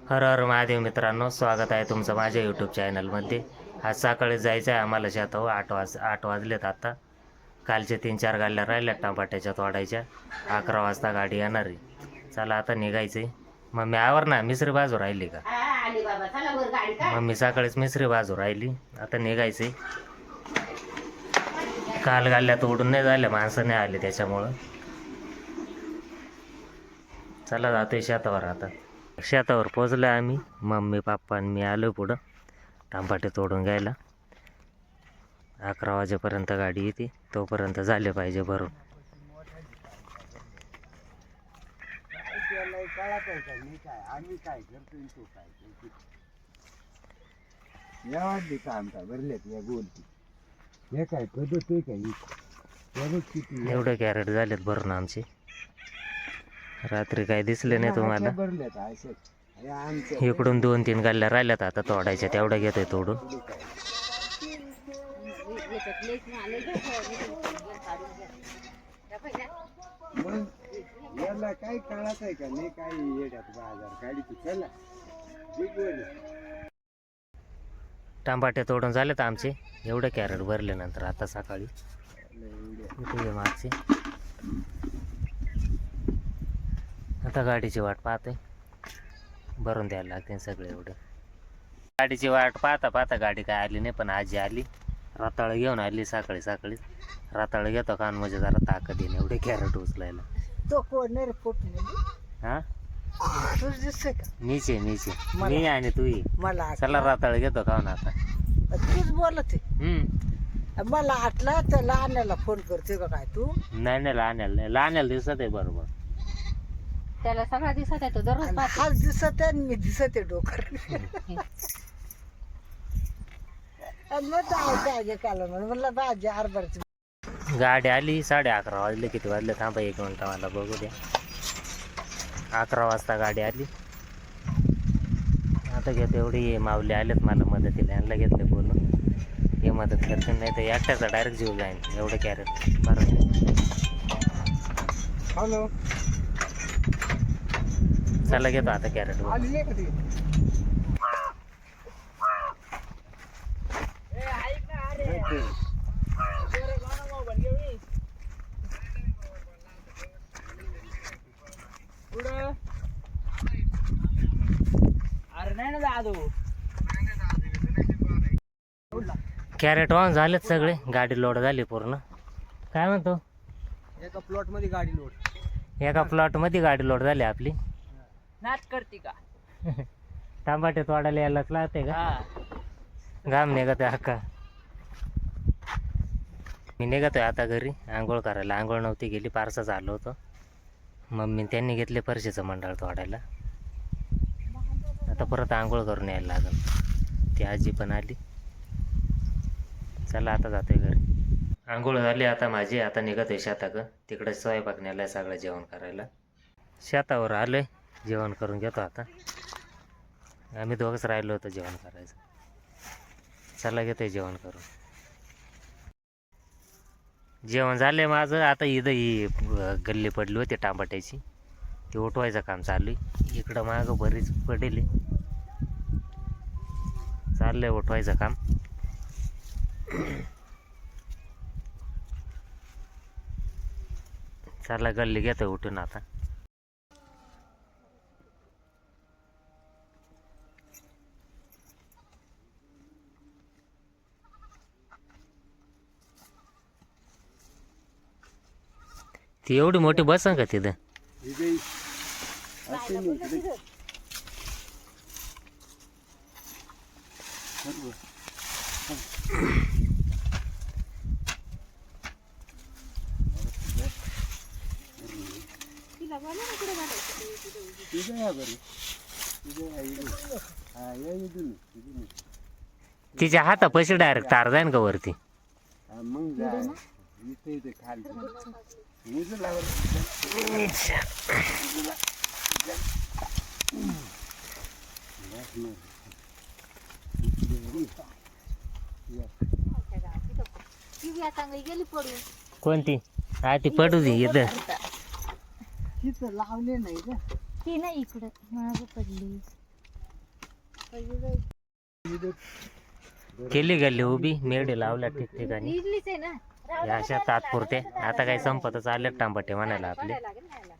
हर हर महादेव मित्रांनो, स्वागत आहे तुमचं माझ्या यूट्यूब चॅनलमध्ये. आज सकाळी जायचं आहे आम्हाला शेतावर. 8 वाजलेत आता. कालचे 3-4 गाड्या राहिल्या टमाट्याच्या तोडायच्या. 11 वाजता गाडी येणार आहे. चला आता निघायचं आहे. मम्मी आवर ना, मिसरी बाजू राहिली का? मम्मी सकाळीच मिसरी बाजू राहिली. आता निघायचं आहे. काल गाड्या तोडून नाही झाल्या, माणसं नाही आले त्याच्यामुळं. चला जातोय शेतावर आता. शेतावर पोचलो आम्ही. मम्मी पप्पा आणि मी आलो पुढं टमाटे तोडून घ्यायला. 11 वाजेपर्यंत गाडी येते, तोपर्यंत झाले पाहिजे भरून. एवढे कॅरेट झालेत भरून आमचे. रात्री काय दिसले नाही तुम्हाला. इकडून 2-3 गाल्ल्या राहिल्यात आता तोडायच्या, तेवढ्या घेतोय तोडून. काय कळत आहे का नाही, काय येड्यात बाजार गाडी तू चला. टमाटे तोडून झालेत आमचे. एवढे कॅरेट भरले नंतर आता सकाळी. इथे मागचे आता गाडीची वाट पाहतोय, भरून द्यायला लागते सगळे. एवढं गाडीची वाट पाहता पाहता गाडी काय आली नाही, पण आजी आली. राताळ घेऊन आली सकाळी सकाळी. राताळ घेतो कान म्हणजे जरा ताकद येईन एवढे कॅरेट उचलायला. तो कोण रे फोट हा तुझ दिसतोय का? मीचे मी आणि तू ये. मला चला राताळ घेतो काऊन आता. तूच बोलत मला आटला त्या लहान्याला फोन करते का काय तू? नाही लहान्याला दिसत आहे बरोबर. त्याला सगळा दिसत आहे, तो दररोज हाच दिसत आहे आणि मी दिसत आहे डोकर. मग आगे काला म्हणलं भाजी हरभऱ्याची. गाडी आली 11:30 वाजले. किती वाजले थांबा 1 मिनिट मला बघू द्या. 11 वाजता गाडी आली. आता घेतो एवढी माऊली आलेत मला मदतीला, यांना घेतले बोलून. हे मदत करते, नाही तर एकट्याचा डायरेक्ट जीव जाईन एवढे कॅरेट बरं. हॅलो, चला घेतो आता कॅरेट. कॅरेट ऑन झालेत सगळे. गाडी लोड झाली पूर्ण. काय म्हणतो? एका प्लॉट मध्ये गाडी लोड. एका प्लॉट मध्ये गाडी लोड झाली आपली. नाच करते का? टमाटे तोडायला यायलाच लागते का? घाम निघतोय अक्का. मी निघतोय आता घरी आंघोळ करायला. आंघोळ नव्हती गेली, पारसं झालं होतं. मम्मी त्यांनी घेतले फरशीचं मंडळ तोडायला. आता परत आंघोळ करून यायला लागल. ती आजी पण आली. चला आता जातोय घरी. आंघोळ झाली आता माझी. आता निघतोय शेताकडं. तिकडे स्वयंपाक नेलाय सगळं जेवण करायला. शेतावर आलोय, जेवण करून घेतो आता. आम्ही दोघंच राहिलो होतो जेवण करायचं. चला घेतोय जेवण करून. जेवण झालंय माझं. आता इथं ही गल्ली पडली होती टमाट्याची, ती उठवायचं काम चालू आहे. इकडं मागं बरीच पडेल, चाललंय उठवायचं काम. चला गल्ली घेतोय उठून आता. ती एवढी मोठी बस का तिथं? तिच्या हातापाशी डायरेक्ट तार जाईन का वरती? गेली पडून. कोणती? हा ती पडू दे इथं. तिथं लावले नाही ग. ती नाही इकडं माग पडली. केली गल्ली उभी मेढे लावल्या ठिकठिकाणी इडलीच आहे ना या अशा तात्पुरते आता काही संपतच आले टांबाटे म्हणायला आपले लागेल ना याला.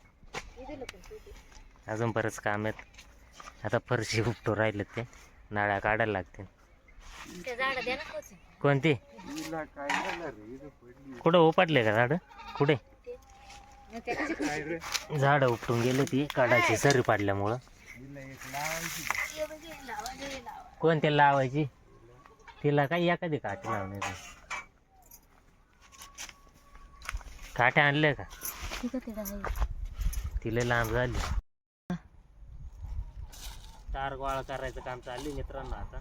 हे दिलं पण शेवटी. अजून बरंच काम आहेत आता फरशी उपटू राहिलेत ते नाळ्या काढायला लागतील ते झाडं द्या ना कोच. कोणती हिला काय झालं रे इथं पडली कुठं उपटले का झाडं कुठे मग ते कशी काय रे झाडं उपटून गेले ती काढायची सरी पाडल्यामुळं हिला एक लावायची कोणते लावायची तिला काही एखादी काठी लावण्याची काठ्या आणल्या का तिला लांब झाली तार गोळा करायचं काम चालले मित्रांनो आता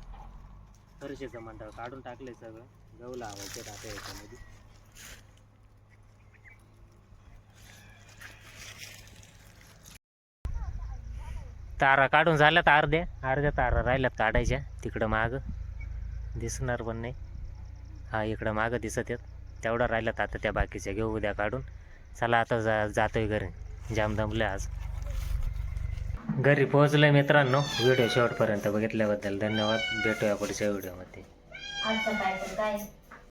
फरशीचं मंडळ काढून टाकले सगळं गहू लावायचे आता याच्यामध्ये तारा काढून झाल्यात अर्ध्या तारा राहिल्यात काढायच्या तिकडं मागं दिसणार पण नाही हा इकडं मागं दिसत येत तेवढं राहिल्यात आता त्या बाकीच्या घेऊ उद्या काढून चला आता जातोय घरी जाम दमले आज घरी पोहोचलोय मित्रांनो व्हिडिओ शेवटपर्यंत बघितल्याबद्दल धन्यवाद भेटूया पुढच्या व्हिडिओमध्ये आमचं काय